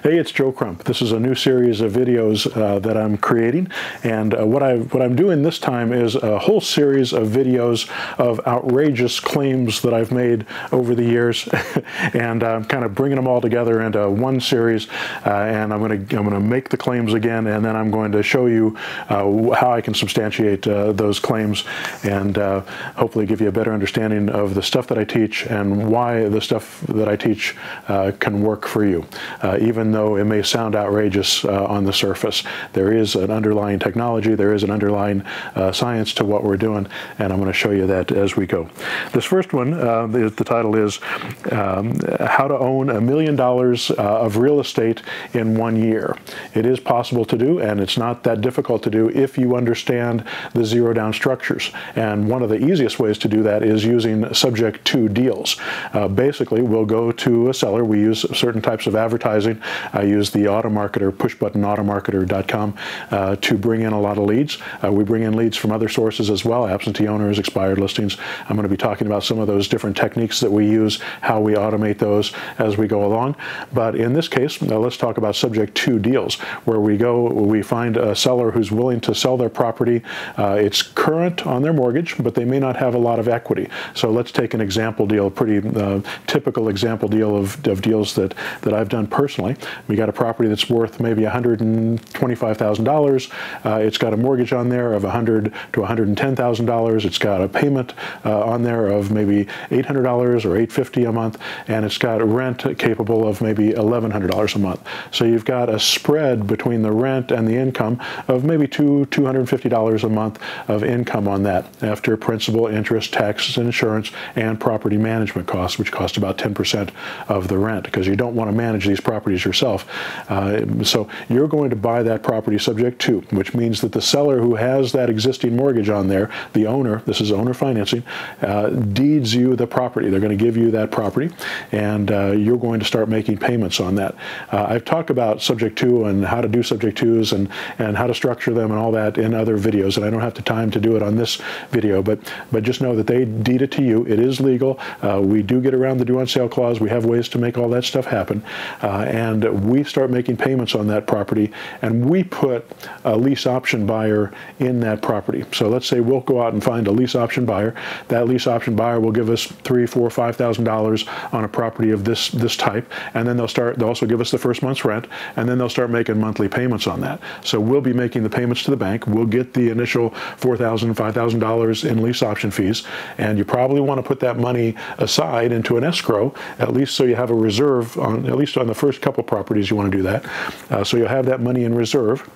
Hey, it's Joe Crump. This is a new series of videos that I'm creating, and what I'm doing this time is a whole series of videos of outrageous claims that I've made over the years, and I'm kind of bringing them all together into one series. And I'm going to make the claims again, and then I'm going to show you how I can substantiate those claims, and hopefully give you a better understanding of the stuff that I teach and why the stuff that I teach can work for you. Even though it may sound outrageous on the surface, there is an underlying technology, there is an underlying science to what we're doing, and I'm going to show you that as we go. This first one, the title is How to Own $1 Million of Real Estate in 1 year. It is possible to do, and it's not that difficult to do if you understand the zero-down structures. And one of the easiest ways to do that is using subject to deals. Basically, we'll go to a seller. We use certain types of advertising. I use the automarketer, pushbuttonautomarketer.com, to bring in a lot of leads. We bring in leads from other sources as well, absentee owners, expired listings. I'm going to be talking about some of those different techniques that we use, how we automate those as we go along. But in this case, let's talk about subject to deals, where we find a seller who's willing to sell their property. It's current on their mortgage, but they may not have a lot of equity. So let's take an example deal, a pretty typical example deal of deals that I've done personally. We got a property that's worth maybe $125,000. It's got a mortgage on there of $100,000 to $110,000. It's got a payment on there of maybe $800 or $850 a month, and it's got a rent capable of maybe $1,100 a month. So you've got a spread between the rent and the income of maybe $250 a month of income on that, after principal, interest, taxes, and insurance, and property management costs, which cost about 10% of the rent, because you don't want to manage these properties yourself. So you're going to buy that property subject to, which means that the seller who has that existing mortgage on there, the owner, this is owner financing, deeds you the property. They're going to give you that property, and you're going to start making payments on that. I've talked about subject to and how to do subject tos and how to structure them and all that in other videos, and I don't have the time to do it on this video, but just know that they deed it to you. It is legal. We do get around the due on sale clause. We have ways to make all that stuff happen, and we start making payments on that property, and we put a lease option buyer in that property. So let's say we'll go out and find a lease option buyer. That lease option buyer will give us $3,000, $4,000, $5,000 on a property of this type, and then they'll also give us the first month's rent, and then they'll start making monthly payments on that. So we'll be making the payments to the bank. We'll get the initial $4,000, $5,000 in lease option fees, and you probably want to put that money aside into an escrow, at least so you have a reserve on, at least on the first couple properties you want to do that. So you'll have that money in reserve.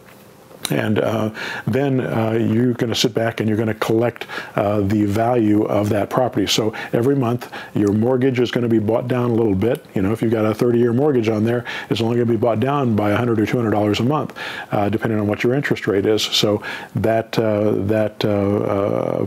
And then you're going to sit back and you're going to collect the value of that property. So every month your mortgage is going to be bought down a little bit. You know, if you've got a 30-year mortgage on there, it's only going to be bought down by $100 or $200 a month, depending on what your interest rate is. So that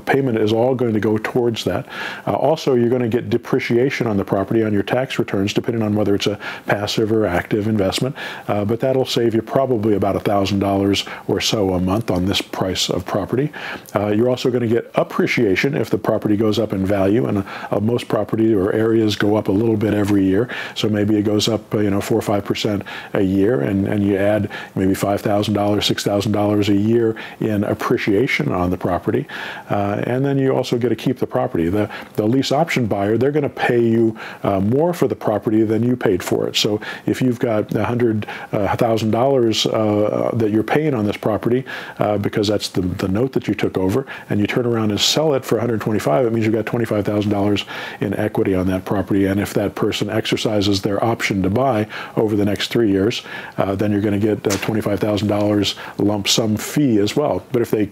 payment is all going to go towards that. Also, you're going to get depreciation on the property on your tax returns, depending on whether it's a passive or active investment. But that'll save you probably about $1,000 or so a month on this price of property. You're also going to get appreciation if the property goes up in value, and most property or areas go up a little bit every year. So maybe it goes up 4 or 5% a year, and you add maybe $5,000, $6,000 a year in appreciation on the property. And then you also get to keep the property. The lease option buyer, they're going to pay you more for the property than you paid for it. So if you've got $100,000 that you're paying on this property, because that's the note that you took over, and you turn around and sell it for $125,000, it means you've got $25,000 in equity on that property. And if that person exercises their option to buy over the next 3 years, then you're going to get $25,000 lump sum fee as well. But if they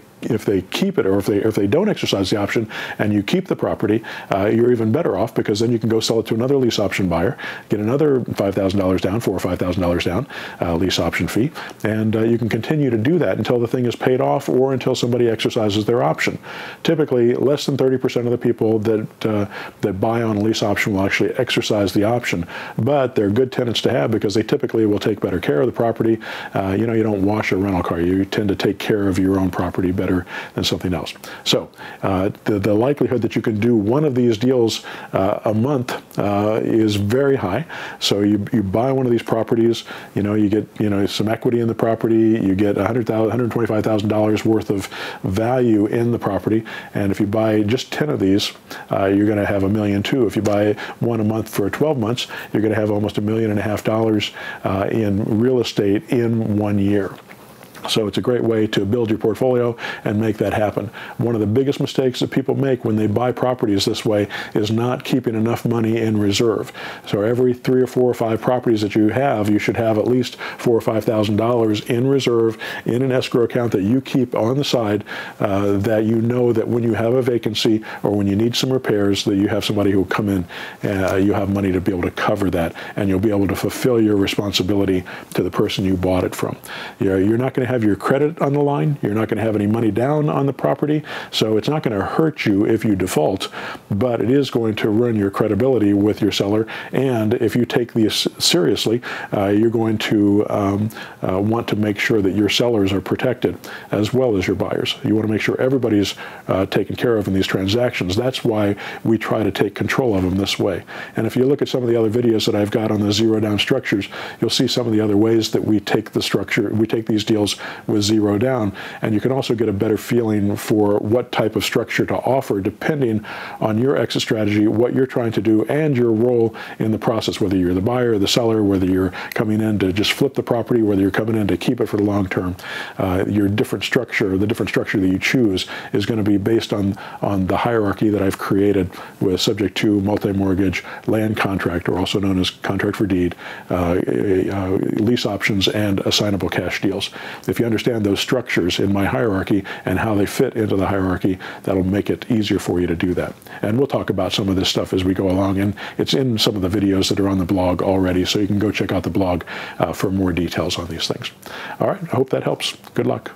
keep it, or if they don't exercise the option and you keep the property, you're even better off, because then you can go sell it to another lease option buyer, get another $5,000 down, $4,000 or $5,000 down, lease option fee, and you can continue to do do that until the thing is paid off or until somebody exercises their option. Typically, less than 30% of the people that buy on a lease option will actually exercise the option, but they're good tenants to have because they typically will take better care of the property. You know, you don't wash a rental car. You tend to take care of your own property better than something else. So the likelihood that you can do one of these deals a month is very high. So you buy one of these properties, you know, you get, you know, some equity in the property, you get $125,000 worth of value in the property, and if you buy just 10 of these, you're going to have $1.2 million. If you buy one a month for 12 months, you're going to have almost $1.5 million in real estate in 1 year. So it's a great way to build your portfolio and make that happen. One of the biggest mistakes that people make when they buy properties this way is not keeping enough money in reserve. So every 3 or 4 or 5 properties that you have, you should have at least $4,000 or $5,000 in reserve in an escrow account that you keep on the side, that you know that when you have a vacancy or when you need some repairs, that you have somebody who will come in, you have money to be able to cover that, and you'll be able to fulfill your responsibility to the person you bought it from. You're not going to have your credit on the line. You're not going to have any money down on the property, so it's not going to hurt you if you default, but it is going to ruin your credibility with your seller. And if you take these seriously, you're going to want to make sure that your sellers are protected as well as your buyers. You want to make sure everybody's taken care of in these transactions. That's why we try to take control of them this way. And if you look at some of the other videos that I've got on the zero down structures, you'll see some of the other ways that we take the structure, we take these deals with zero down, and you can also get a better feeling for what type of structure to offer depending on your exit strategy, what you're trying to do, and your role in the process, whether you're the buyer or the seller, whether you're coming in to just flip the property, whether you're coming in to keep it for the long term. Your different structure, the different structure that you choose is going to be based on the hierarchy that I've created with subject to, multi-mortgage, land contract, or also known as contract for deed, lease options, and assignable cash deals. If you understand those structures in my hierarchy and how they fit into the hierarchy, that'll make it easier for you to do that. And we'll talk about some of this stuff as we go along, and it's in some of the videos that are on the blog already, so you can go check out the blog for more details on these things. All right, I hope that helps. Good luck.